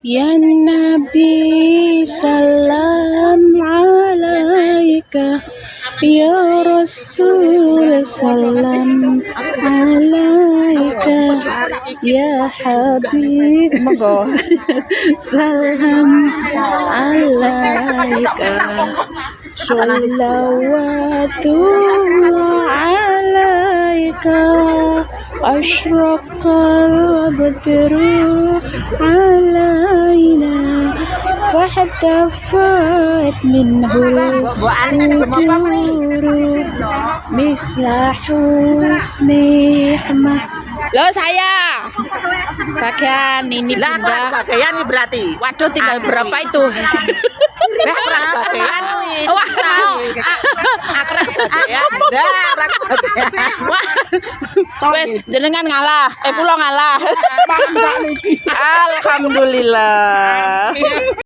Ya Nabi salam alaika, ya Rasul salam alaika, ya Habib monggo salam alaika, sholawatullah alaika, asyraqal badru alaina, fahtafat minhul ujuru misla husni hikmah. Loh saya bagian ini Lah Bunda. bagian ini berarti. Waduh tinggal berapa itu? Bagian ini. Wah, Akrab bagian. Dah, bagian. wes jenengan ngalah. Kula ngalah. Alhamdulillah.